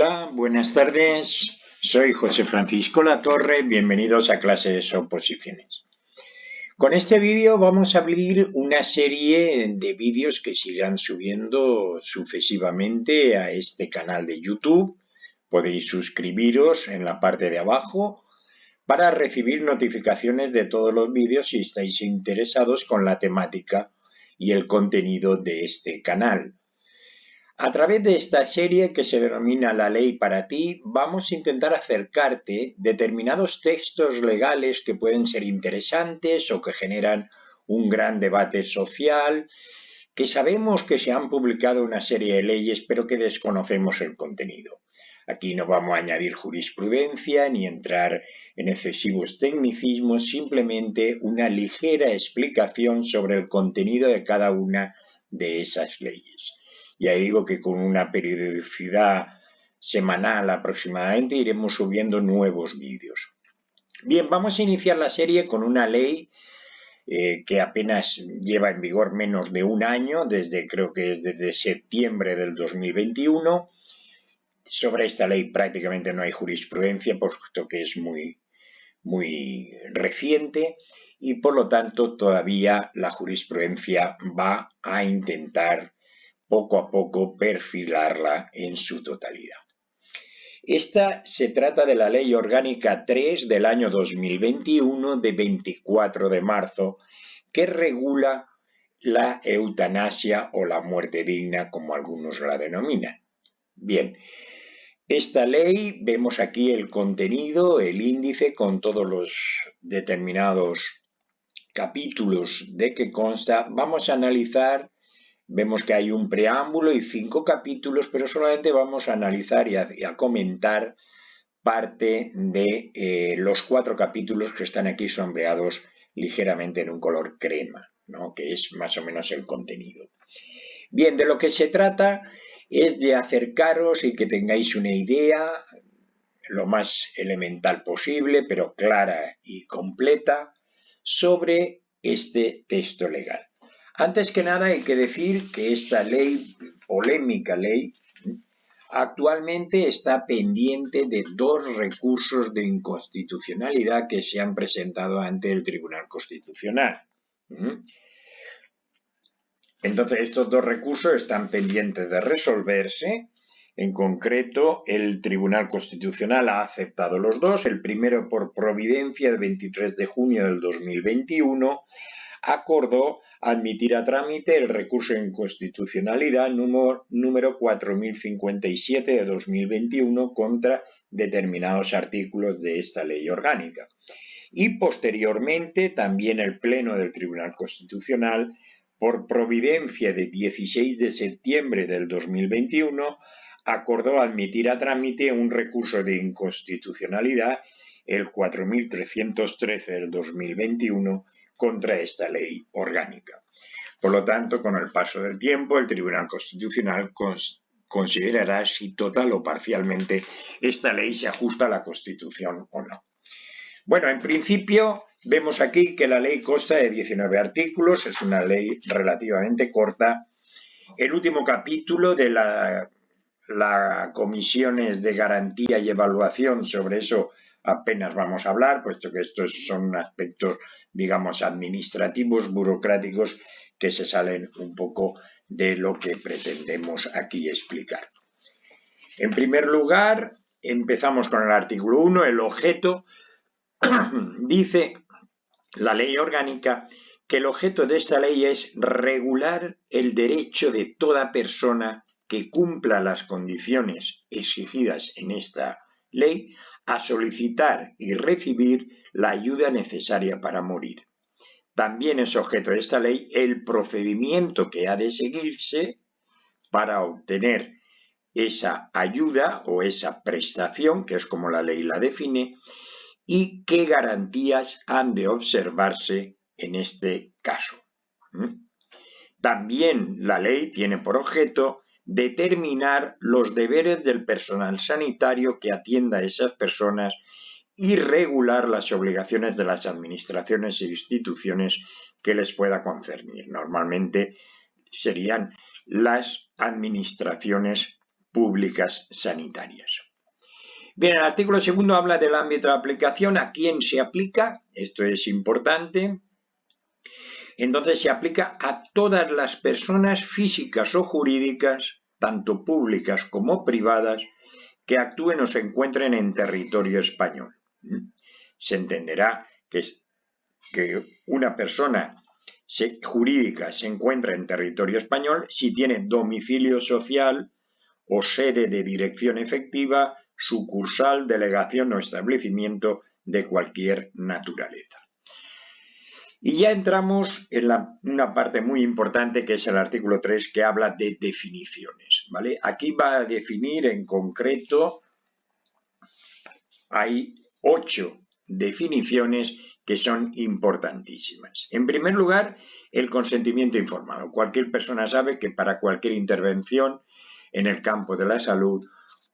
Hola, buenas tardes. Soy José Francisco Latorre. Bienvenidos a Clases Oposiciones. Con este vídeo vamos a abrir una serie de vídeos que se irán subiendo sucesivamente a este canal de YouTube. Podéis suscribiros en la parte de abajo para recibir notificaciones de todos los vídeos si estáis interesados con la temática y el contenido de este canal. A través de esta serie que se denomina La Ley para ti, vamos a intentar acercarte determinados textos legales que pueden ser interesantes o que generan un gran debate social, que sabemos que se han publicado una serie de leyes pero que desconocemos el contenido. Aquí no vamos a añadir jurisprudencia ni entrar en excesivos tecnicismos, simplemente una ligera explicación sobre el contenido de cada una de esas leyes. Ya digo que con una periodicidad semanal aproximadamente iremos subiendo nuevos vídeos. Bien, vamos a iniciar la serie con una ley que apenas lleva en vigor menos de un año, creo que es desde septiembre del 2021. Sobre esta ley prácticamente no hay jurisprudencia, puesto que es muy reciente y por lo tanto todavía la jurisprudencia va a intentar poco a poco perfilarla en su totalidad. Esta se trata de la Ley Orgánica 3 del año 2021 de 24 de marzo que regula la eutanasia o la muerte digna, como algunos la denominan. Bien, esta ley, vemos aquí el contenido, el índice con todos los determinados capítulos de que consta. Vamos a analizar. Vemos que hay un preámbulo y 5 capítulos, pero solamente vamos a analizar y a comentar parte de los 4 capítulos que están aquí sombreados ligeramente en un color crema, ¿no? Que es más o menos el contenido. Bien, de lo que se trata es de acercaros y que tengáis una idea lo más elemental posible, pero clara y completa, sobre este texto legal. Antes que nada hay que decir que esta ley, polémica ley, actualmente está pendiente de 2 recursos de inconstitucionalidad que se han presentado ante el Tribunal Constitucional. Entonces, estos 2 recursos están pendientes de resolverse. En concreto, el Tribunal Constitucional ha aceptado los 2. El primero, por providencia, el 23 de junio del 2021, acordó admitir a trámite el recurso de inconstitucionalidad número 4057 de 2021 contra determinados artículos de esta ley orgánica. Y posteriormente también el Pleno del Tribunal Constitucional, por providencia de 16 de septiembre del 2021, acordó admitir a trámite un recurso de inconstitucionalidad, el 4313 del 2021, contra esta ley orgánica. Por lo tanto, con el paso del tiempo, el Tribunal Constitucional considerará si total o parcialmente esta ley se ajusta a la Constitución o no. Bueno, en principio vemos aquí que la ley consta de 19 artículos, es una ley relativamente corta. El último capítulo de la comisiones de garantía y evaluación, sobre eso apenas vamos a hablar, puesto que estos son aspectos, digamos, administrativos, burocráticos, que se salen un poco de lo que pretendemos aquí explicar. En primer lugar, empezamos con el artículo 1, el objeto. Dice la ley orgánica que el objeto de esta ley es regular el derecho de toda persona que cumpla las condiciones exigidas en esta ley a solicitar y recibir la ayuda necesaria para morir. También es objeto de esta ley el procedimiento que ha de seguirse para obtener esa ayuda o esa prestación, que es como la ley la define, y qué garantías han de observarse en este caso. También la ley tiene por objeto determinar los deberes del personal sanitario que atienda a esas personas y regular las obligaciones de las administraciones e instituciones que les pueda concernir. Normalmente serían las administraciones públicas sanitarias. Bien, el artículo segundo habla del ámbito de aplicación, a quién se aplica, esto es importante. Entonces se aplica a todas las personas físicas o jurídicas, tanto públicas como privadas, que actúen o se encuentren en territorio español. Se entenderá que una persona jurídica se encuentra en territorio español si tiene domicilio social o sede de dirección efectiva, sucursal, delegación o establecimiento de cualquier naturaleza. Y ya entramos en una parte muy importante que es el artículo 3, que habla de definiciones, ¿vale? Aquí va a definir en concreto, hay 8 definiciones que son importantísimas. En primer lugar, el consentimiento informado. Cualquier persona sabe que para cualquier intervención en el campo de la salud,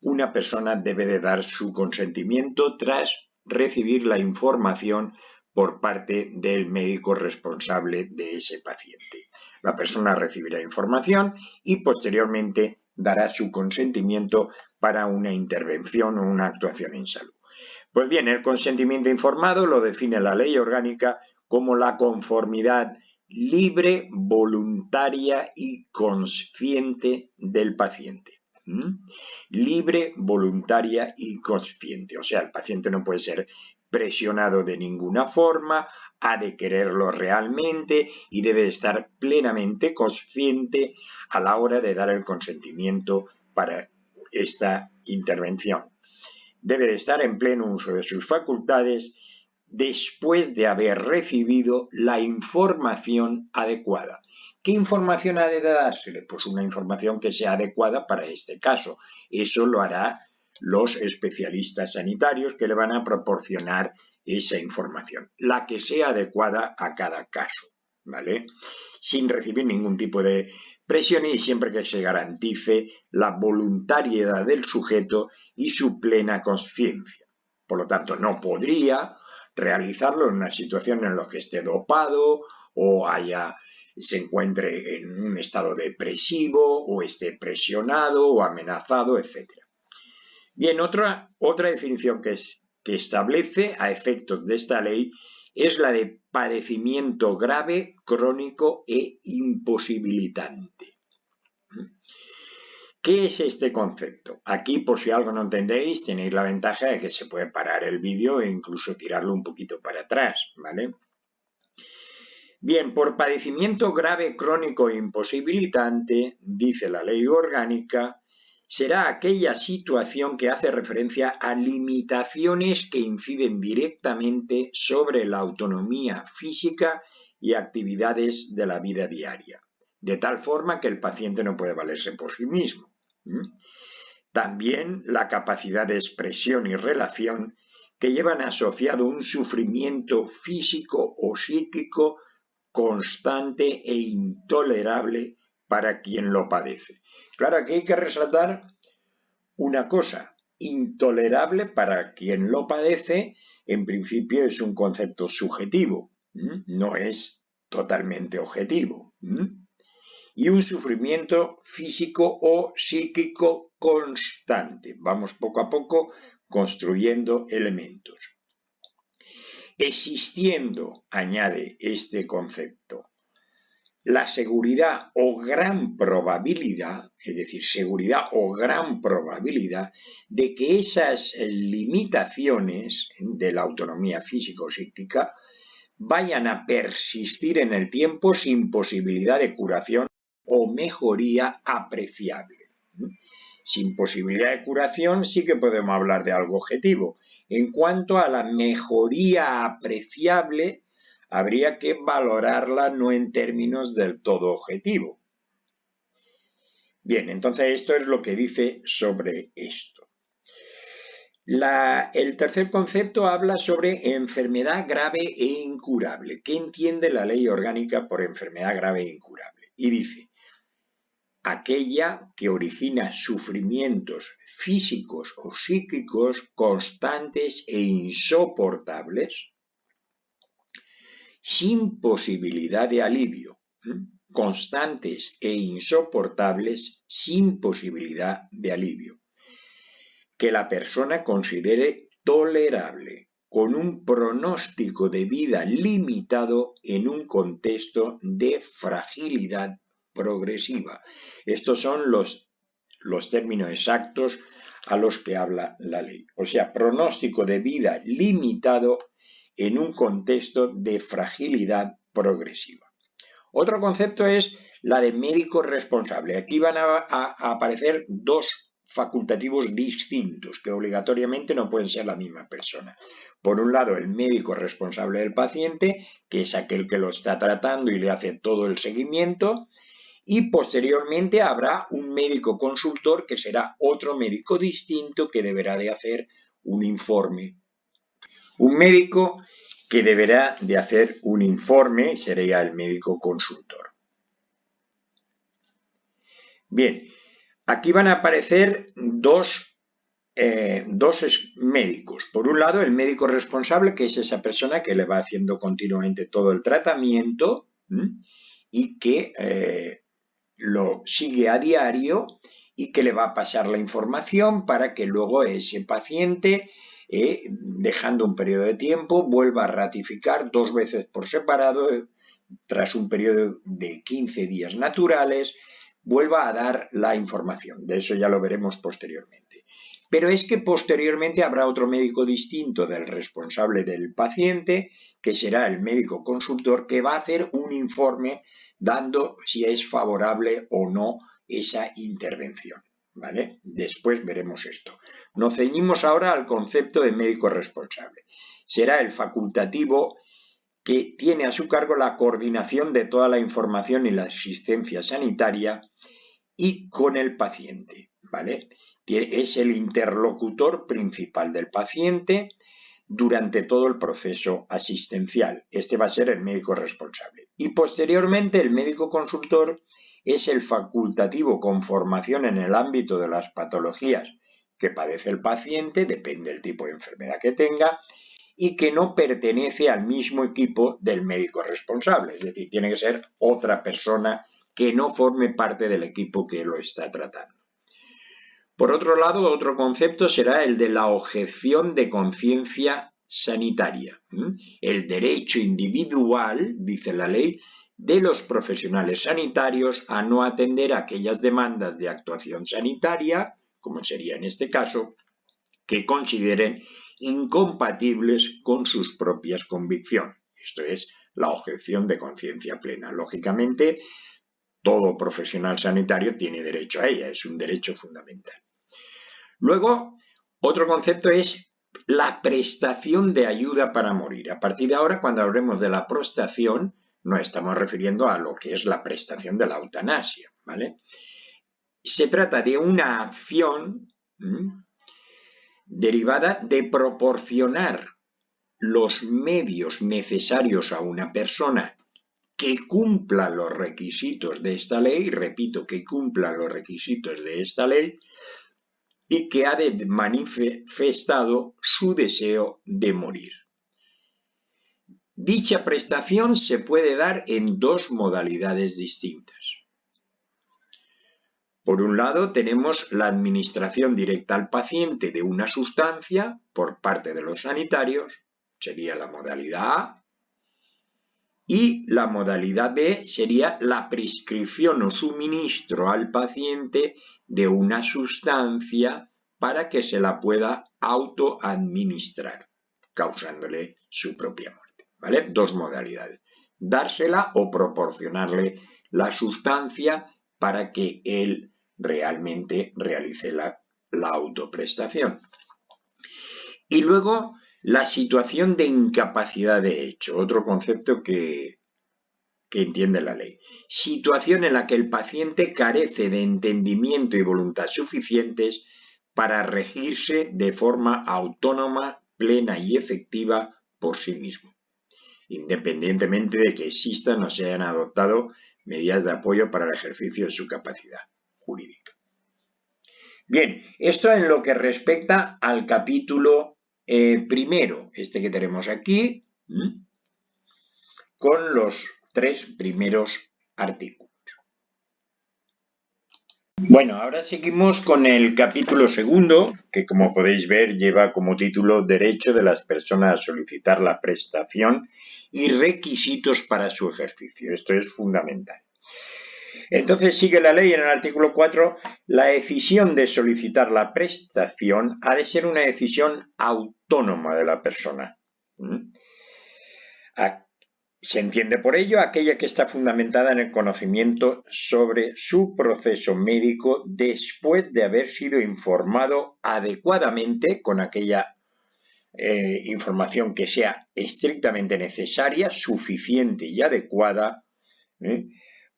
una persona debe de dar su consentimiento tras recibir la información por parte del médico responsable de ese paciente. La persona recibirá información y posteriormente dará su consentimiento para una intervención o una actuación en salud. Pues bien, el consentimiento informado lo define la Ley Orgánica como la conformidad libre, voluntaria y consciente del paciente. Libre, voluntaria y consciente. O sea, el paciente no puede ser presionado de ninguna forma, ha de quererlo realmente y debe estar plenamente consciente a la hora de dar el consentimiento para esta intervención. Debe de estar en pleno uso de sus facultades después de haber recibido la información adecuada. ¿Qué información ha de dársele? Pues una información que sea adecuada para este caso. Eso lo hará los especialistas sanitarios que le van a proporcionar esa información, la que sea adecuada a cada caso, ¿vale? Sin recibir ningún tipo de presión y siempre que se garantice la voluntariedad del sujeto y su plena conciencia. Por lo tanto, no podría realizarlo en una situación en la que esté dopado o se encuentre en un estado depresivo o esté presionado o amenazado, etc. Bien, otra definición que establece a efectos de esta ley es la de padecimiento grave, crónico e imposibilitante. ¿Qué es este concepto? Aquí, por si algo no entendéis, tenéis la ventaja de que se puede parar el vídeo e incluso tirarlo un poquito para atrás, ¿vale? Bien, por padecimiento grave, crónico e imposibilitante, dice la Ley Orgánica, será aquella situación que hace referencia a limitaciones que inciden directamente sobre la autonomía física y actividades de la vida diaria, de tal forma que el paciente no puede valerse por sí mismo. También la capacidad de expresión y relación que llevan asociado un sufrimiento físico o psíquico constante e intolerable para quien lo padece. Claro, aquí hay que resaltar una cosa. Intolerable para quien lo padece, en principio es un concepto subjetivo, no es totalmente objetivo. Y un sufrimiento físico o psíquico constante. Vamos poco a poco construyendo elementos. Existiendo, añade este concepto, la seguridad o gran probabilidad, es decir, seguridad o gran probabilidad de que esas limitaciones de la autonomía física o psíquica vayan a persistir en el tiempo sin posibilidad de curación o mejoría apreciable. Sin posibilidad de curación sí que podemos hablar de algo objetivo. En cuanto a la mejoría apreciable, habría que valorarla no en términos del todo objetivo. Bien, entonces esto es lo que dice sobre esto. El tercer concepto habla sobre enfermedad grave e incurable. ¿Qué entiende la Ley Orgánica por enfermedad grave e incurable? Y dice, aquella que origina sufrimientos físicos o psíquicos constantes e insoportables sin posibilidad de alivio. constantes e insoportables sin posibilidad de alivio, que la persona considere tolerable, con un pronóstico de vida limitado en un contexto de fragilidad progresiva. Estos son los términos exactos a los que habla la ley. O sea, pronóstico de vida limitado en un contexto de fragilidad progresiva. Otro concepto es la de médico responsable. Aquí van a aparecer dos facultativos distintos que obligatoriamente no pueden ser la misma persona. Por un lado, el médico responsable del paciente, que es aquel que lo está tratando y le hace todo el seguimiento, y posteriormente habrá un médico consultor que será otro médico distinto que deberá de hacer un informe. Un médico que deberá de hacer un informe sería el médico consultor. Bien, aquí van a aparecer dos médicos. Por un lado, el médico responsable, que es esa persona que le va haciendo continuamente todo el tratamiento y que lo sigue a diario y que le va a pasar la información para que luego ese paciente, dejando un periodo de tiempo, vuelva a ratificar 2 veces por separado, tras un periodo de 15 días naturales, vuelva a dar la información. De eso ya lo veremos posteriormente. Pero es que posteriormente habrá otro médico distinto del responsable del paciente, que será el médico consultor, que va a hacer un informe dando si es favorable o no esa intervención. ¿Vale? Después veremos esto. Nos ceñimos ahora al concepto de médico responsable. Será el facultativo que tiene a su cargo la coordinación de toda la información y la asistencia sanitaria y con el paciente, ¿vale? Es el interlocutor principal del paciente durante todo el proceso asistencial. Este va a ser el médico responsable. Y posteriormente el médico consultor es el facultativo con formación en el ámbito de las patologías que padece el paciente, depende del tipo de enfermedad que tenga, y que no pertenece al mismo equipo del médico responsable. Es decir, tiene que ser otra persona que no forme parte del equipo que lo está tratando. Por otro lado, otro concepto será el de la objeción de conciencia sanitaria. El derecho individual, dice la ley, de los profesionales sanitarios a no atender aquellas demandas de actuación sanitaria, como sería en este caso, que consideren incompatibles con sus propias convicciones. Esto es la objeción de conciencia plena. Lógicamente, todo profesional sanitario tiene derecho a ella, es un derecho fundamental. Luego, otro concepto es la prestación de ayuda para morir. A partir de ahora, cuando hablemos de la prestación, nos estamos refiriendo a lo que es la prestación de la eutanasia, ¿vale? Se trata de una acción derivada de proporcionar los medios necesarios a una persona que cumpla los requisitos de esta ley, repito, que cumpla los requisitos de esta ley, y que ha manifestado su deseo de morir. Dicha prestación se puede dar en dos modalidades distintas. Por un lado, tenemos la administración directa al paciente de una sustancia por parte de los sanitarios, sería la modalidad A, y la modalidad B sería la prescripción o suministro al paciente de una sustancia para que se la pueda autoadministrar, causándole su propia muerte. ¿Vale? Dos modalidades. Dársela o proporcionarle la sustancia para que él realmente realice la autoprestación. Y luego, la situación de incapacidad de hecho, otro concepto que entiende la ley. Situación en la que el paciente carece de entendimiento y voluntad suficientes para regirse de forma autónoma, plena y efectiva por sí mismo, independientemente de que existan o se hayan adoptado medidas de apoyo para el ejercicio de su capacidad jurídica. Bien, esto en lo que respecta al capítulo primero, este que tenemos aquí, con los 3 primeros artículos. Bueno, ahora seguimos con el capítulo segundo, que como podéis ver lleva como título Derecho de las personas a solicitar la prestación y requisitos para su ejercicio. Esto es fundamental. Entonces sigue la ley en el artículo 4, la decisión de solicitar la prestación ha de ser una decisión autónoma de la persona. Se entiende por ello aquella que está fundamentada en el conocimiento sobre su proceso médico después de haber sido informado adecuadamente con aquella información que sea estrictamente necesaria, suficiente y adecuada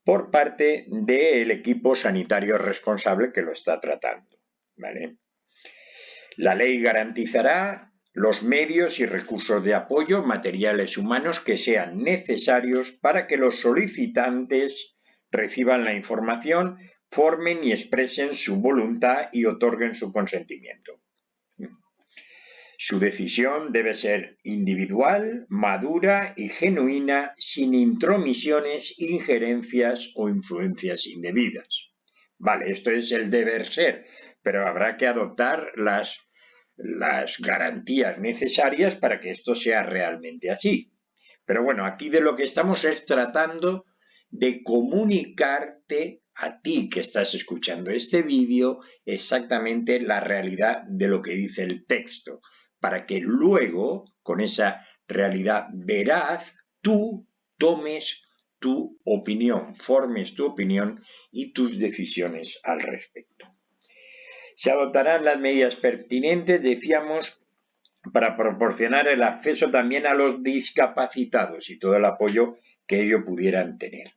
por parte del equipo sanitario responsable que lo está tratando, ¿vale? La ley garantizará los medios y recursos de apoyo materiales humanos que sean necesarios para que los solicitantes reciban la información, formen y expresen su voluntad y otorguen su consentimiento. Su decisión debe ser individual, madura y genuina, sin intromisiones, injerencias o influencias indebidas. Vale, esto es el deber ser, pero habrá que adoptar las garantías necesarias para que esto sea realmente así. Pero bueno, aquí de lo que estamos es tratando de comunicarte a ti que estás escuchando este vídeo exactamente la realidad de lo que dice el texto, para que luego, con esa realidad veraz, tú tomes tu opinión, formes tu opinión y tus decisiones al respecto. Se adoptarán las medidas pertinentes, decíamos, para proporcionar el acceso también a los discapacitados y todo el apoyo que ellos pudieran tener.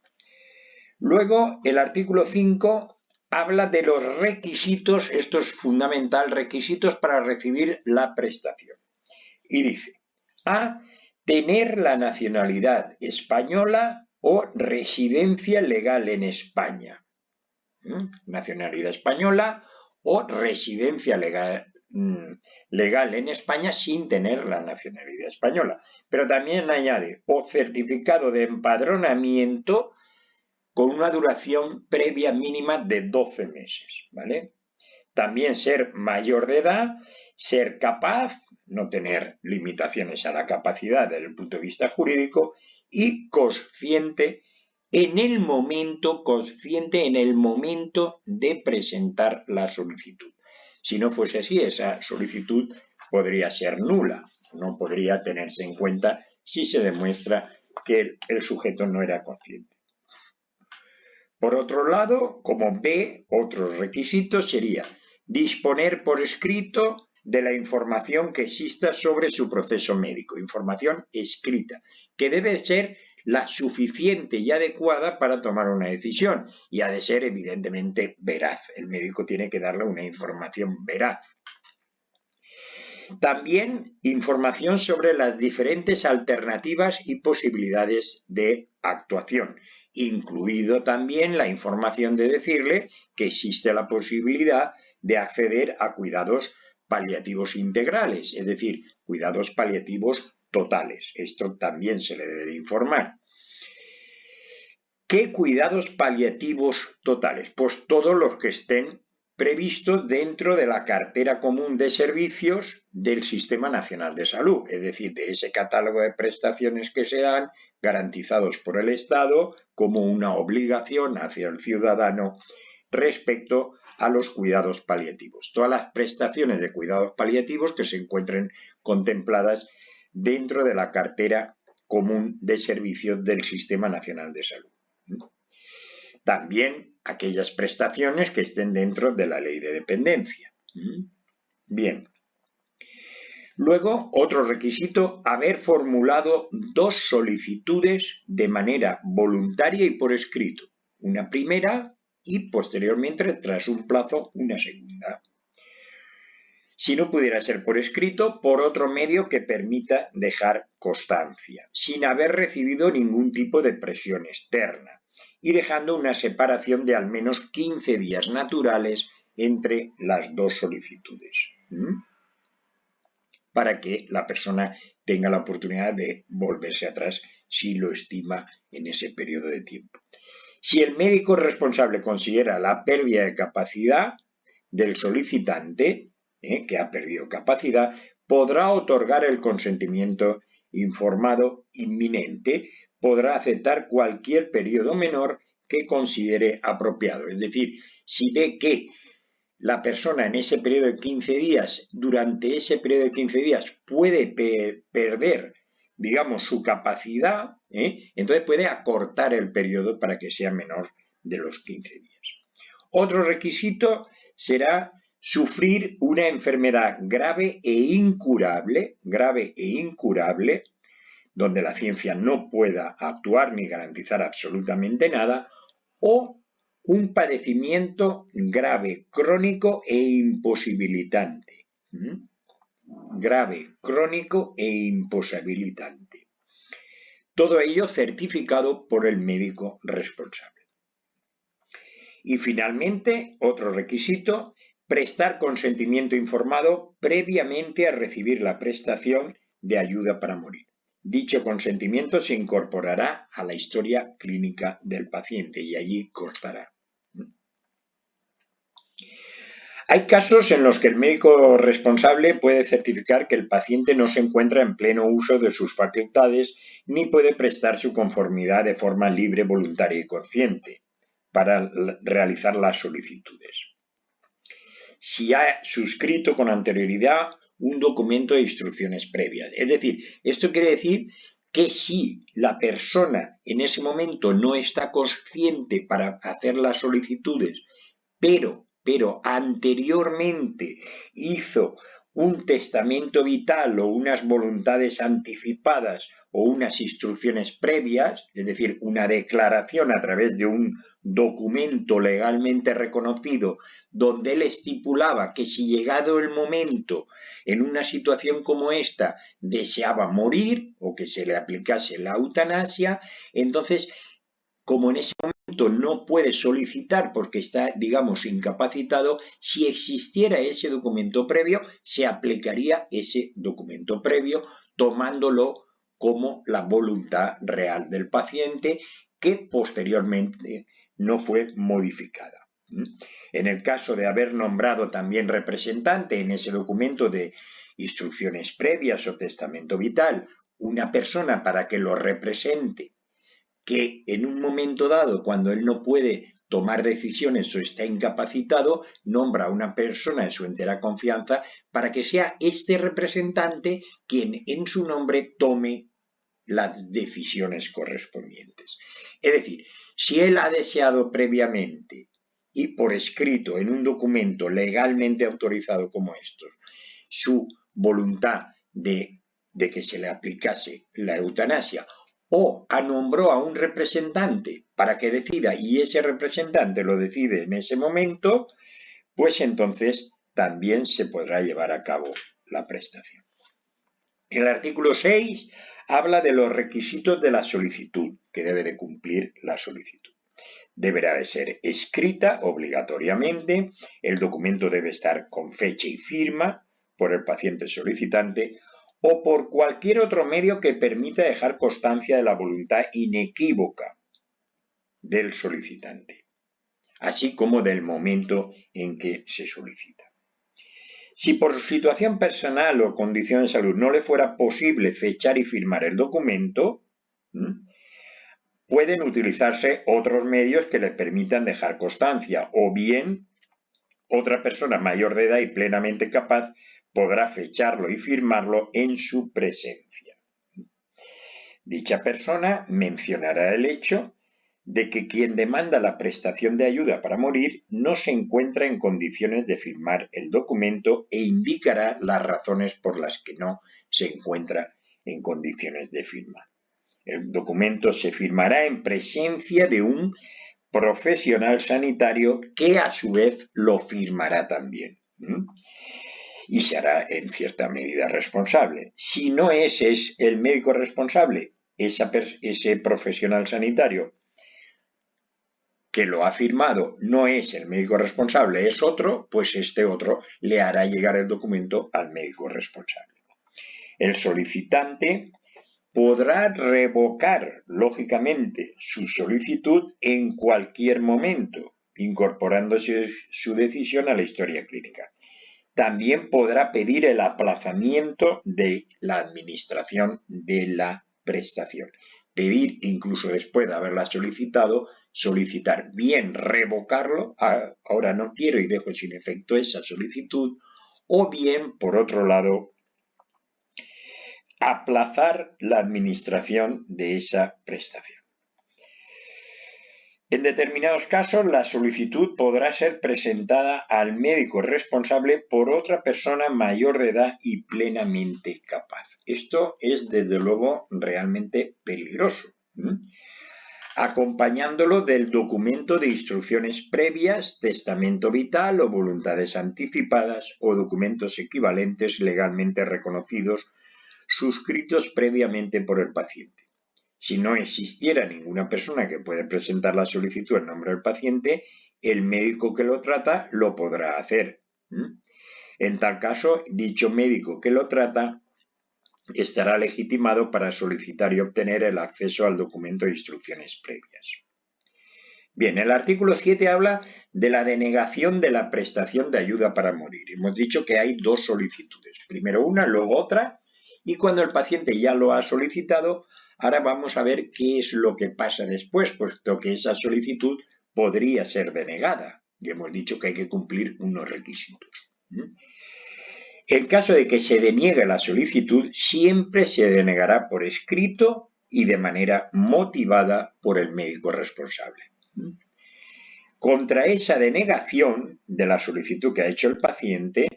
Luego, el artículo 5 habla de los requisitos, esto es fundamental, requisitos para recibir la prestación. Y dice, A, tener la nacionalidad española o residencia legal en España. Nacionalidad española o residencia legal en España sin tener la nacionalidad española. Pero también añade, o certificado de empadronamiento con una duración previa mínima de 12 meses, ¿vale? También ser mayor de edad, ser capaz, no tener limitaciones a la capacidad desde el punto de vista jurídico y consciente en el momento de presentar la solicitud. Si no fuese así, esa solicitud podría ser nula, no podría tenerse en cuenta si se demuestra que el sujeto no era consciente. Por otro lado, como B, otros requisitos sería disponer por escrito de la información que exista sobre su proceso médico, información escrita, que debe ser la suficiente y adecuada para tomar una decisión y ha de ser evidentemente veraz. El médico tiene que darle una información veraz. También información sobre las diferentes alternativas y posibilidades de actuación, incluido también la información de decirle que existe la posibilidad de acceder a cuidados paliativos integrales, es decir, cuidados paliativos totales. Esto también se le debe de informar. ¿Qué cuidados paliativos totales? Pues todos los que estén previstos dentro de la cartera común de servicios del Sistema Nacional de Salud, es decir, de ese catálogo de prestaciones que se dan garantizados por el Estado como una obligación hacia el ciudadano respecto a los cuidados paliativos. Todas las prestaciones de cuidados paliativos que se encuentren contempladas dentro de la cartera común de servicios del Sistema Nacional de Salud. También aquellas prestaciones que estén dentro de la ley de dependencia. Bien. Luego, otro requisito, haber formulado 2 solicitudes de manera voluntaria y por escrito. Una primera y posteriormente, tras un plazo, una segunda. Si no pudiera ser por escrito, por otro medio que permita dejar constancia, sin haber recibido ningún tipo de presión externa y dejando una separación de al menos 15 días naturales entre las 2 solicitudes, para que la persona tenga la oportunidad de volverse atrás si lo estima en ese periodo de tiempo. Si el médico responsable considera la pérdida de capacidad del solicitante, que ha perdido capacidad, podrá otorgar el consentimiento informado inminente, podrá aceptar cualquier periodo menor que considere apropiado. Es decir, si ve que la persona en ese periodo de 15 días, durante ese periodo de 15 días, puede perder, digamos, su capacidad, entonces puede acortar el periodo para que sea menor de los 15 días. Otro requisito será sufrir una enfermedad grave e incurable, donde la ciencia no pueda actuar ni garantizar absolutamente nada, o un padecimiento grave, crónico e imposibilitante. Grave, crónico e imposibilitante. Todo ello certificado por el médico responsable. Y finalmente, otro requisito, prestar consentimiento informado previamente a recibir la prestación de ayuda para morir. Dicho consentimiento se incorporará a la historia clínica del paciente y allí constará. Hay casos en los que el médico responsable puede certificar que el paciente no se encuentra en pleno uso de sus facultades ni puede prestar su conformidad de forma libre, voluntaria y consciente para realizar las solicitudes. Si ha suscrito con anterioridad un documento de instrucciones previas. Es decir, esto quiere decir que si la persona en ese momento no está consciente para hacer las solicitudes, pero anteriormente hizo un testamento vital o unas voluntades anticipadas o unas instrucciones previas, es decir, una declaración a través de un documento legalmente reconocido donde él estipulaba que si llegado el momento en una situación como esta deseaba morir o que se le aplicase la eutanasia, entonces, como en ese momento no puede solicitar porque está, digamos, incapacitado, si existiera ese documento previo, se aplicaría ese documento previo tomándolo como la voluntad real del paciente que posteriormente no fue modificada. En el caso de haber nombrado también representante en ese documento de instrucciones previas o testamento vital, una persona para que lo represente, que en un momento dado, cuando él no puede tomar decisiones o está incapacitado, nombra a una persona de su entera confianza para que sea este representante quien en su nombre tome las decisiones correspondientes. Es decir, si él ha deseado previamente y por escrito en un documento legalmente autorizado como estos, su voluntad de que se le aplicase la eutanasia, o nombró a un representante para que decida y ese representante lo decide en ese momento, pues entonces también se podrá llevar a cabo la prestación. El artículo 6 habla de los requisitos de la solicitud que debe de cumplir la solicitud. Deberá de ser escrita obligatoriamente, el documento debe estar con fecha y firma por el paciente solicitante o por cualquier otro medio que permita dejar constancia de la voluntad inequívoca del solicitante, así como del momento en que se solicita. Si por su situación personal o condición de salud no le fuera posible fechar y firmar el documento, pueden utilizarse otros medios que le permitan dejar constancia, o bien otra persona mayor de edad y plenamente capaz podrá fecharlo y firmarlo en su presencia. Dicha persona mencionará el hecho de que quien demanda la prestación de ayuda para morir no se encuentra en condiciones de firmar el documento e indicará las razones por las que no se encuentra en condiciones de firma. El documento se firmará en presencia de un profesional sanitario que a su vez lo firmará también. Y se hará en cierta medida responsable. Si no es el médico responsable, ese profesional sanitario que lo ha firmado no es el médico responsable, es otro, pues este otro le hará llegar el documento al médico responsable. El solicitante podrá revocar, lógicamente, su solicitud en cualquier momento, incorporándose su decisión a la historia clínica. También podrá pedir el aplazamiento de la administración de la prestación. Pedir, incluso después de haberla solicitado, solicitar bien revocarlo, ahora no quiero y dejo sin efecto esa solicitud, o bien, por otro lado, aplazar la administración de esa prestación. En determinados casos, la solicitud podrá ser presentada al médico responsable por otra persona mayor de edad y plenamente capaz. Esto es, desde luego, realmente peligroso, acompañándolo del documento de instrucciones previas, testamento vital o voluntades anticipadas o documentos equivalentes legalmente reconocidos suscritos previamente por el paciente. Si no existiera ninguna persona que pueda presentar la solicitud en nombre del paciente, el médico que lo trata lo podrá hacer. En tal caso, dicho médico que lo trata estará legitimado para solicitar y obtener el acceso al documento de instrucciones previas. Bien, el artículo 7 habla de la denegación de la prestación de ayuda para morir. Hemos dicho que hay dos solicitudes, primero una, luego otra, y cuando el paciente ya lo ha solicitado, ahora vamos a ver qué es lo que pasa después, puesto que esa solicitud podría ser denegada. Ya hemos dicho que hay que cumplir unos requisitos. En caso de que se deniegue la solicitud, siempre se denegará por escrito y de manera motivada por el médico responsable. Contra esa denegación de la solicitud que ha hecho el paciente,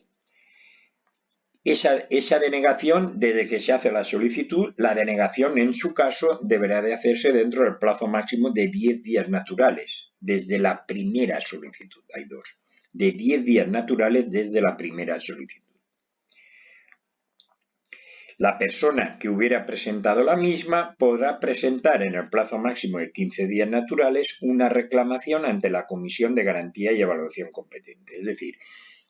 esa denegación, desde que se hace la solicitud, la denegación en su caso deberá de hacerse dentro del plazo máximo de 10 días naturales, desde la primera solicitud. Hay dos, de 10 días naturales desde la primera solicitud. La persona que hubiera presentado la misma podrá presentar en el plazo máximo de 15 días naturales una reclamación ante la Comisión de Garantía y Evaluación competente. Es decir,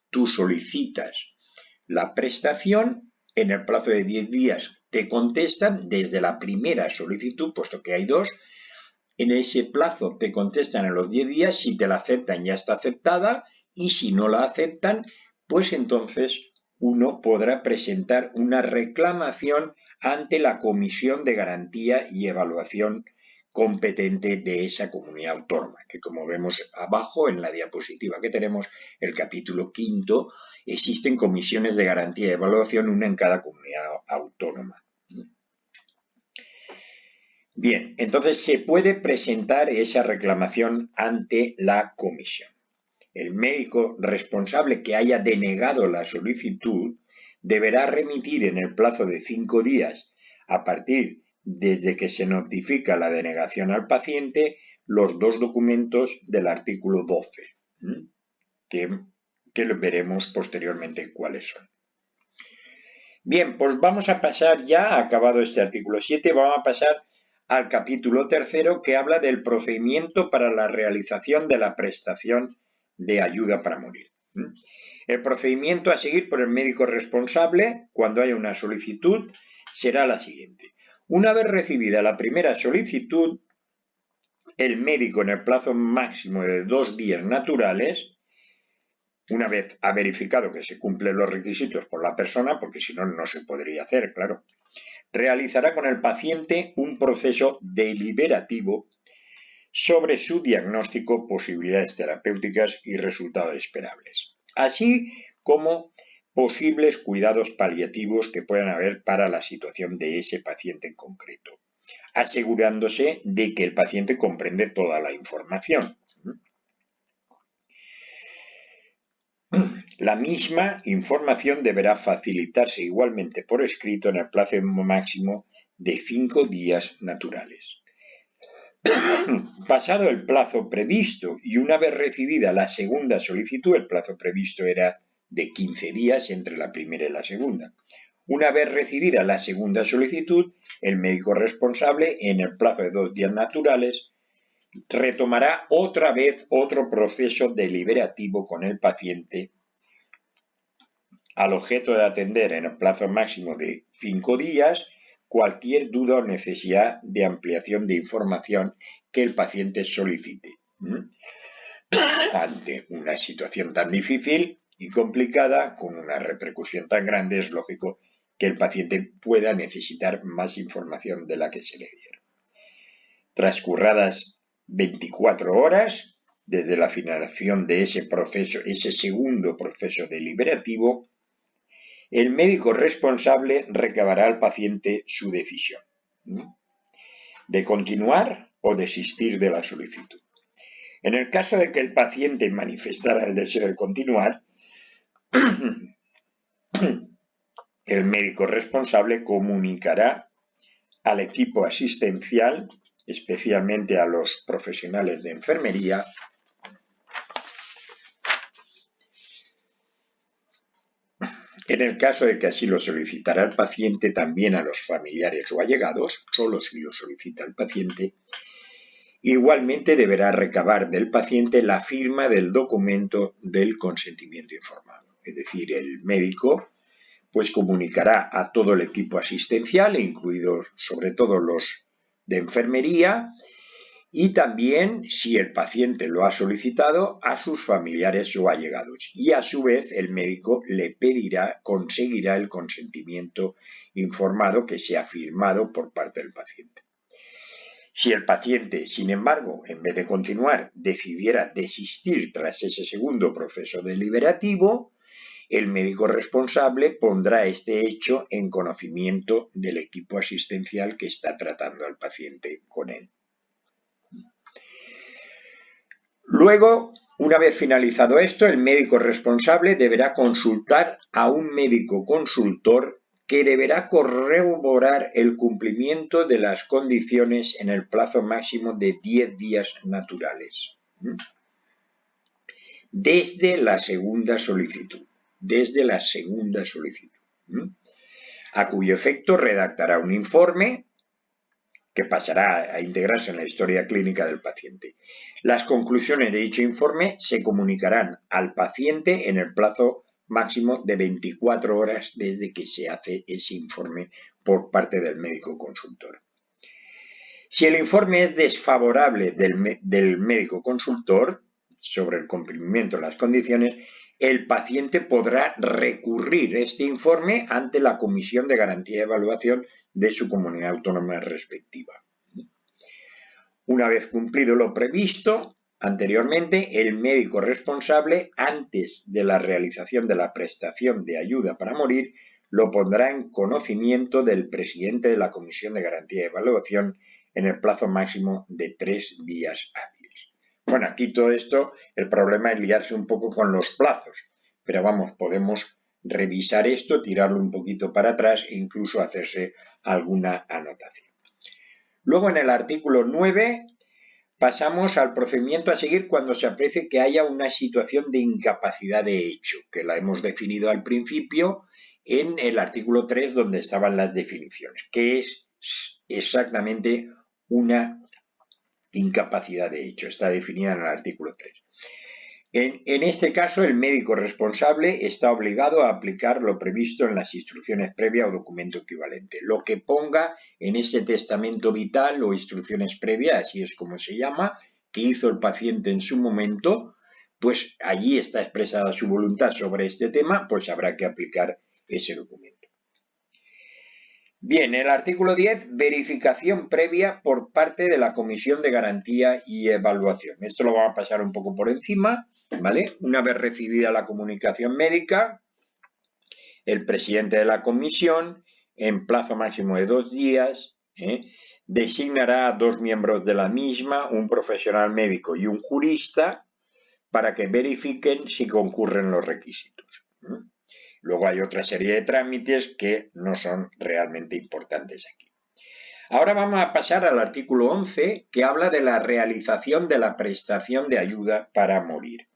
tú solicitas la prestación, en el plazo de 10 días te contestan desde la primera solicitud, puesto que hay dos. En ese plazo te contestan en los 10 días, si te la aceptan ya está aceptada y si no la aceptan, pues entonces uno podrá presentar una reclamación ante la Comisión de Garantía y Evaluación competente de esa comunidad autónoma, que como vemos abajo en la diapositiva que tenemos, el capítulo 5, existen comisiones de garantía y evaluación, una en cada comunidad autónoma. Bien, entonces se puede presentar esa reclamación ante la comisión. El médico responsable que haya denegado la solicitud deberá remitir en el plazo de 5 días a partir desde que se notifica la denegación al paciente los dos documentos del artículo 12, que veremos posteriormente cuáles son. Bien, pues vamos a pasar ya, acabado este artículo 7, vamos a pasar al capítulo 3 que habla del procedimiento para la realización de la prestación de ayuda para morir. El procedimiento a seguir por el médico responsable cuando haya una solicitud será la siguiente. Una vez recibida la primera solicitud, el médico en el plazo máximo de 2 días naturales, una vez ha verificado que se cumplen los requisitos por la persona, porque si no, no se podría hacer, claro, realizará con el paciente un proceso deliberativo sobre su diagnóstico, posibilidades terapéuticas y resultados esperables, así como posibles cuidados paliativos que puedan haber para la situación de ese paciente en concreto, asegurándose de que el paciente comprende toda la información. La misma información deberá facilitarse igualmente por escrito en el plazo máximo de 5 días naturales. Pasado el plazo previsto y una vez recibida la segunda solicitud, el plazo previsto era de 15 días entre la primera y la segunda. Una vez recibida la segunda solicitud, el médico responsable, en el plazo de 2 días naturales, retomará otra vez otro proceso deliberativo con el paciente al objeto de atender en el plazo máximo de 5 días cualquier duda o necesidad de ampliación de información que el paciente solicite. Ante una situación tan difícil y complicada, con una repercusión tan grande, es lógico que el paciente pueda necesitar más información de la que se le diera. Transcurridas 24 horas desde la finalización de ese proceso, ese segundo proceso deliberativo, el médico responsable recabará al paciente su decisión de continuar o desistir de la solicitud. En el caso de que el paciente manifestara el deseo de continuar, el médico responsable comunicará al equipo asistencial, especialmente a los profesionales de enfermería, en el caso de que así lo solicitara el paciente, también a los familiares o allegados, solo si lo solicita el paciente. Igualmente deberá recabar del paciente la firma del documento del consentimiento informado. Es decir, el médico pues comunicará a todo el equipo asistencial, incluidos sobre todo los de enfermería, y también, si el paciente lo ha solicitado, a sus familiares o allegados. Y a su vez el médico le conseguirá el consentimiento informado que sea firmado por parte del paciente. Si el paciente, sin embargo, en vez de continuar, decidiera desistir tras ese segundo proceso deliberativo, el médico responsable pondrá este hecho en conocimiento del equipo asistencial que está tratando al paciente con él. Luego, una vez finalizado esto, el médico responsable deberá consultar a un médico consultor que deberá corroborar el cumplimiento de las condiciones en el plazo máximo de 10 días naturales. Desde la segunda solicitud. A cuyo efecto redactará un informe que pasará a integrarse en la historia clínica del paciente. Las conclusiones de dicho informe se comunicarán al paciente en el plazo máximo de 24 horas desde que se hace ese informe por parte del médico consultor. Si el informe es desfavorable del médico consultor sobre el cumplimiento de las condiciones, el paciente podrá recurrir este informe ante la Comisión de Garantía y Evaluación de su comunidad autónoma respectiva. Una vez cumplido lo previsto anteriormente, el médico responsable, antes de la realización de la prestación de ayuda para morir, lo pondrá en conocimiento del presidente de la Comisión de Garantía y Evaluación en el plazo máximo de 3 días hábiles. Bueno, aquí todo esto, el problema es liarse un poco con los plazos, pero vamos, podemos revisar esto, tirarlo un poquito para atrás e incluso hacerse alguna anotación. Luego, en el artículo 9, pasamos al procedimiento a seguir cuando se aprecie que haya una situación de incapacidad de hecho, que la hemos definido al principio en el artículo 3, donde estaban las definiciones, que es exactamente una incapacidad de hecho. Está definida en el artículo 3. En este caso, el médico responsable está obligado a aplicar lo previsto en las instrucciones previas o documento equivalente. Lo que ponga en ese testamento vital o instrucciones previas, así es como se llama, que hizo el paciente en su momento, pues allí está expresada su voluntad sobre este tema, pues habrá que aplicar ese documento. Bien, el artículo 10, verificación previa por parte de la Comisión de Garantía y Evaluación. Esto lo vamos a pasar un poco por encima, ¿vale? Una vez recibida la comunicación médica, el presidente de la comisión, en plazo máximo de 2 días, designará a 2 miembros de la misma, un profesional médico y un jurista, para que verifiquen si concurren los requisitos. Luego hay otra serie de trámites que no son realmente importantes aquí. Ahora vamos a pasar al artículo 11, que habla de la realización de la prestación de ayuda para morir.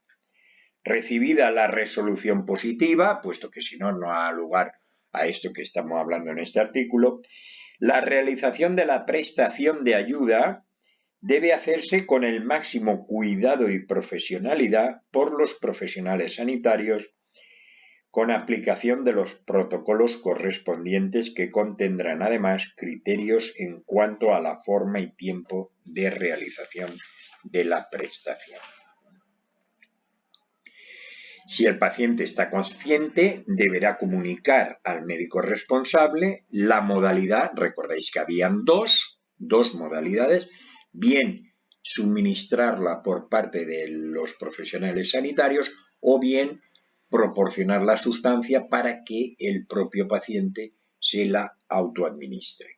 Recibida la resolución positiva, puesto que si no, no da lugar a esto que estamos hablando en este artículo, la realización de la prestación de ayuda debe hacerse con el máximo cuidado y profesionalidad por los profesionales sanitarios, con aplicación de los protocolos correspondientes que contendrán además criterios en cuanto a la forma y tiempo de realización de la prestación. Si el paciente está consciente, deberá comunicar al médico responsable la modalidad, recordáis que habían dos modalidades, bien suministrarla por parte de los profesionales sanitarios o bien proporcionar la sustancia para que el propio paciente se la autoadministre.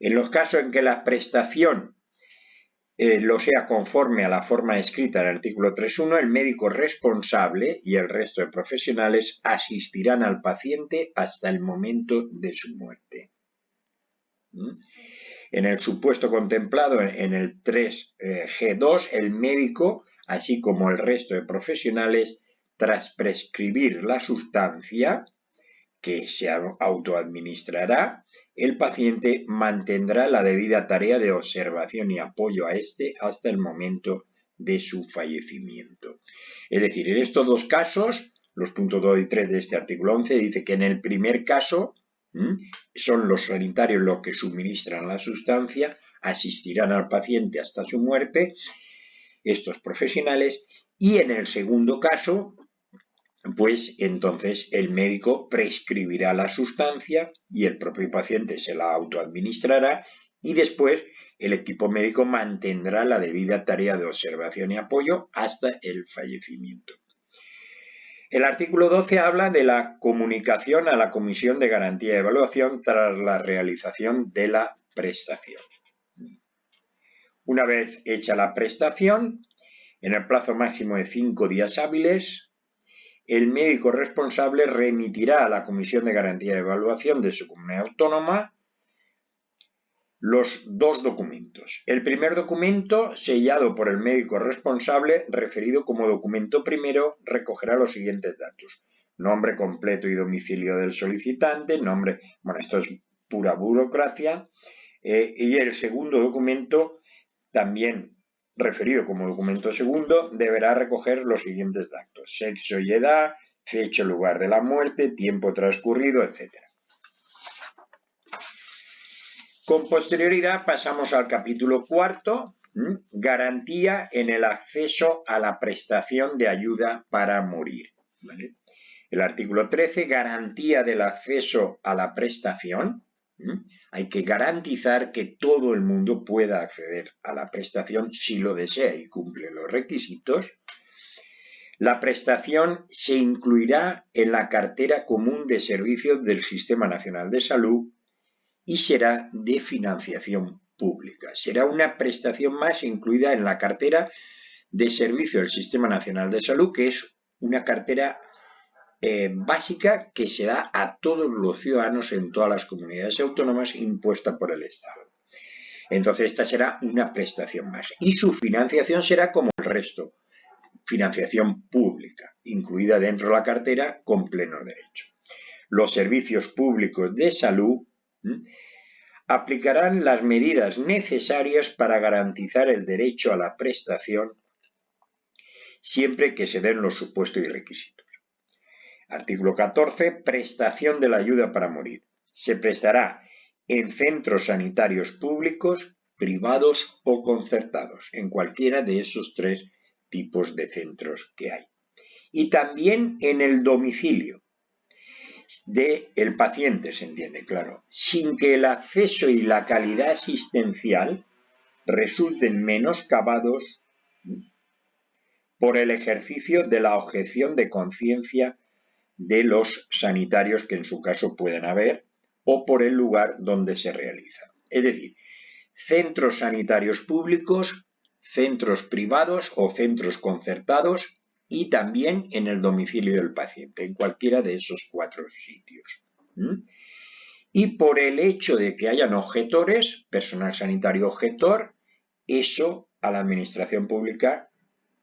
En los casos en que la prestación lo sea conforme a la forma escrita en el artículo 3.1, el médico responsable y el resto de profesionales asistirán al paciente hasta el momento de su muerte. En el supuesto contemplado en el 3G2, el médico, así como el resto de profesionales, tras prescribir la sustancia que se autoadministrará, el paciente mantendrá la debida tarea de observación y apoyo a este hasta el momento de su fallecimiento. Es decir, en estos dos casos, los puntos 2 y 3 de este artículo 11, dice que en el primer caso son los sanitarios los que suministran la sustancia, asistirán al paciente hasta su muerte, estos profesionales, y en el segundo caso, pues entonces el médico prescribirá la sustancia y el propio paciente se la autoadministrará y después el equipo médico mantendrá la debida tarea de observación y apoyo hasta el fallecimiento. El artículo 12 habla de la comunicación a la Comisión de Garantía y Evaluación tras la realización de la prestación. Una vez hecha la prestación, en el plazo máximo de 5 días hábiles, el médico responsable remitirá a la Comisión de Garantía y Evaluación de su comunidad autónoma los dos documentos. El primer documento, sellado por el médico responsable, referido como documento primero, recogerá los siguientes datos: nombre completo y domicilio del solicitante, esto es pura burocracia, y el segundo documento, también referido como documento segundo, deberá recoger los siguientes datos: sexo y edad, fecha y lugar de la muerte, tiempo transcurrido, etc. Con posterioridad pasamos al capítulo 4, garantía en el acceso a la prestación de ayuda para morir. ¿Vale? El artículo 13, garantía del acceso a la prestación. Hay que garantizar que todo el mundo pueda acceder a la prestación si lo desea y cumple los requisitos. La prestación se incluirá en la cartera común de servicios del Sistema Nacional de Salud y será de financiación pública. Será una prestación más incluida en la cartera de servicios del Sistema Nacional de Salud, que es una cartera básica que se da a todos los ciudadanos en todas las comunidades autónomas impuesta por el Estado. Entonces esta será una prestación más y su financiación será como el resto, financiación pública, incluida dentro de la cartera con pleno derecho. Los servicios públicos de salud aplicarán las medidas necesarias para garantizar el derecho a la prestación siempre que se den los supuestos y requisitos. Artículo 14. Prestación de la ayuda para morir. Se prestará en centros sanitarios públicos, privados o concertados, en cualquiera de esos tres tipos de centros que hay. Y también en el domicilio del paciente, se entiende, claro, sin que el acceso y la calidad asistencial resulten menoscabados por el ejercicio de la objeción de conciencia de los sanitarios que en su caso pueden haber o por el lugar donde se realiza. Es decir, centros sanitarios públicos, centros privados o centros concertados y también en el domicilio del paciente, en cualquiera de esos 4 sitios. Y por el hecho de que hayan objetores, personal sanitario objetor, eso a la administración pública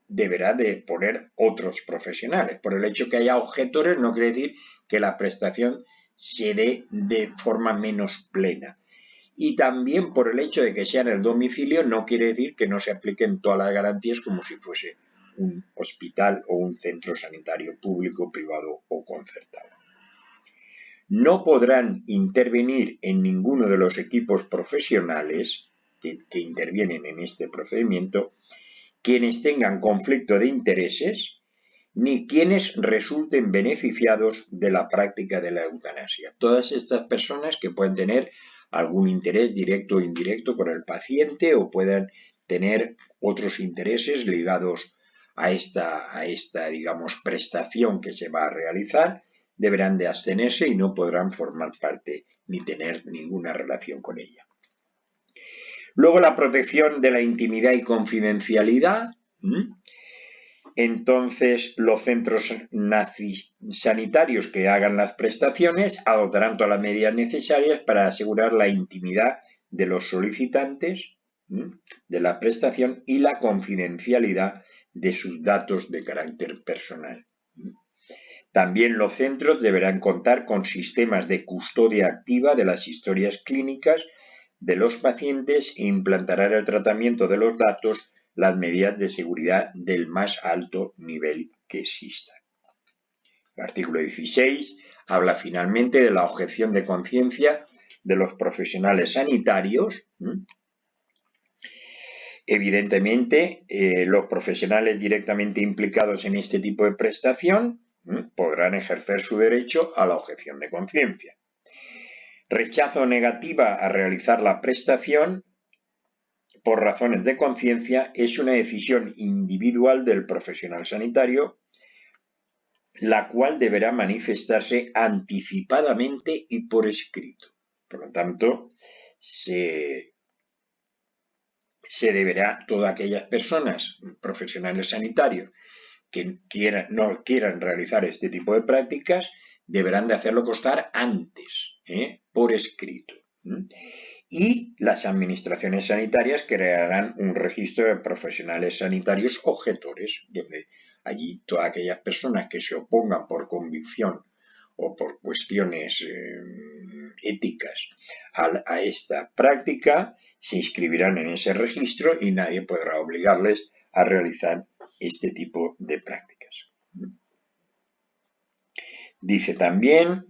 deberá de poner otros profesionales. Por el hecho que haya objetores no quiere decir que la prestación se dé de forma menos plena. Y también por el hecho de que sea en el domicilio no quiere decir que no se apliquen todas las garantías como si fuese un hospital o un centro sanitario público, privado o concertado. No podrán intervenir en ninguno de los equipos profesionales que intervienen en este procedimiento quienes tengan conflicto de intereses ni quienes resulten beneficiados de la práctica de la eutanasia. Todas estas personas que pueden tener algún interés directo o indirecto con el paciente o puedan tener otros intereses ligados a esta digamos, prestación que se va a realizar, deberán de abstenerse y no podrán formar parte ni tener ninguna relación con ella. Luego la protección de la intimidad y confidencialidad. Entonces los centros sanitarios que hagan las prestaciones adoptarán todas las medidas necesarias para asegurar la intimidad de los solicitantes de la prestación y la confidencialidad de sus datos de carácter personal. También los centros deberán contar con sistemas de custodia activa de las historias clínicas de los pacientes e implantarán el tratamiento de los datos las medidas de seguridad del más alto nivel que exista. El artículo 16 habla finalmente de la objeción de conciencia de los profesionales sanitarios. Evidentemente, los profesionales directamente implicados en este tipo de prestación podrán ejercer su derecho a la objeción de conciencia. Rechazo o negativa a realizar la prestación por razones de conciencia es una decisión individual del profesional sanitario, la cual deberá manifestarse anticipadamente y por escrito. Por lo tanto, se deberá, todas aquellas personas, profesionales sanitarios, que no quieran realizar este tipo de prácticas, deberán de hacerlo constar antes, por escrito. Y las administraciones sanitarias crearán un registro de profesionales sanitarios objetores, donde allí todas aquellas personas que se opongan por convicción o por cuestiones éticas a esta práctica se inscribirán en ese registro y nadie podrá obligarles a realizar este tipo de prácticas. Dice también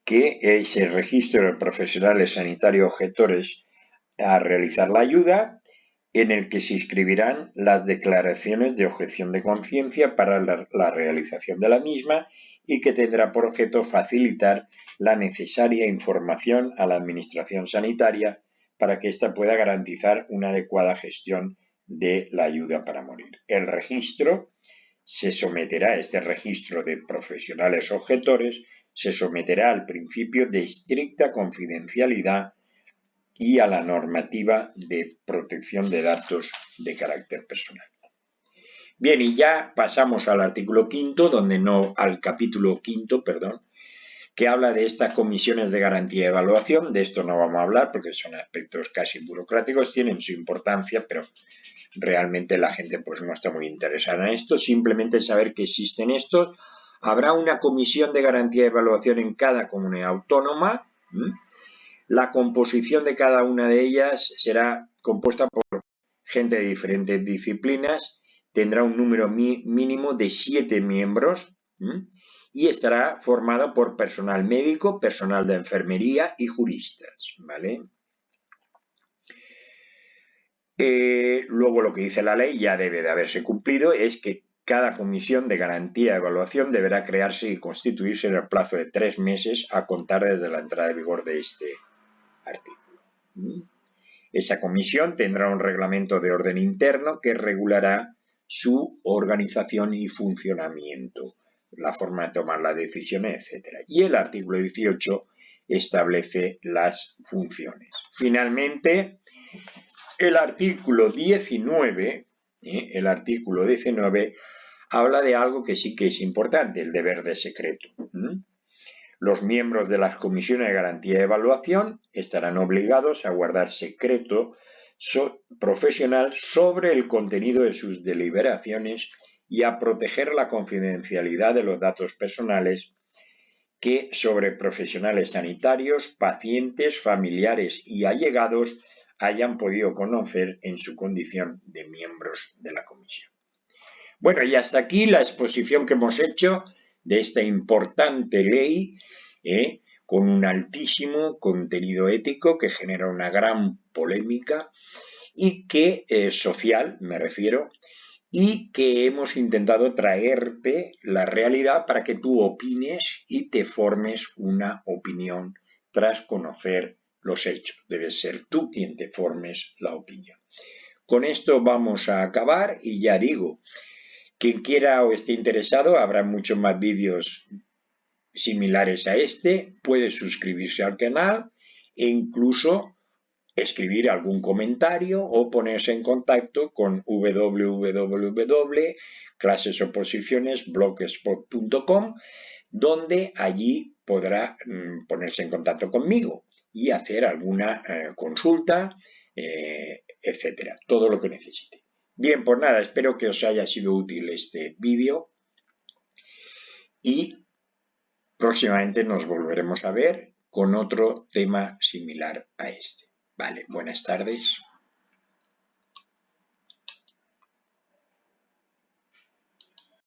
que ese registro de profesionales sanitarios objetores a realizar la ayuda, en el que se inscribirán las declaraciones de objeción de conciencia para la realización de la misma y que tendrá por objeto facilitar la necesaria información a la administración sanitaria para que ésta pueda garantizar una adecuada gestión de la ayuda para morir. El registro se someterá, este registro de profesionales objetores, se someterá al principio de estricta confidencialidad y a la normativa de protección de datos de carácter personal. Bien, y ya pasamos al artículo quinto, al capítulo quinto, que habla de estas comisiones de garantía y evaluación. De esto no vamos a hablar porque son aspectos casi burocráticos, tienen su importancia, pero realmente la gente pues no está muy interesada en esto. Simplemente saber que existen estos. Habrá una comisión de garantía y evaluación en cada comunidad autónoma. La composición de cada una de ellas será compuesta por gente de diferentes disciplinas, tendrá un número mínimo de 7 miembros y estará formada por personal médico, personal de enfermería y juristas, ¿vale? Luego lo que dice la ley ya debe de haberse cumplido, es que cada comisión de garantía y evaluación deberá crearse y constituirse en el plazo de 3 meses a contar desde la entrada en vigor de este artículo. Esa comisión tendrá un reglamento de orden interno que regulará su organización y funcionamiento, la forma de tomar las decisiones, etc. Y el artículo 18 establece las funciones. Finalmente, el artículo 19, habla de algo que sí que es importante, el deber de secreto. Los miembros de las comisiones de garantía y evaluación estarán obligados a guardar secreto profesional sobre el contenido de sus deliberaciones y a proteger la confidencialidad de los datos personales que sobre profesionales sanitarios, pacientes, familiares y allegados hayan podido conocer en su condición de miembros de la comisión. Bueno, y hasta aquí la exposición que hemos hecho de esta importante ley, con un altísimo contenido ético que genera una gran polémica y que social, me refiero, y que hemos intentado traerte la realidad para que tú opines y te formes una opinión tras conocer los hechos. Debes ser tú quien te formes la opinión. Con esto vamos a acabar y ya digo, quien quiera o esté interesado, habrá muchos más vídeos similares a este, puede suscribirse al canal e incluso escribir algún comentario o ponerse en contacto con www.clasesoposicionesblogspot.com, donde allí podrá ponerse en contacto conmigo y hacer alguna consulta, etcétera, todo lo que necesite. Bien, pues nada, espero que os haya sido útil este vídeo y próximamente nos volveremos a ver con otro tema similar a este. Vale, buenas tardes.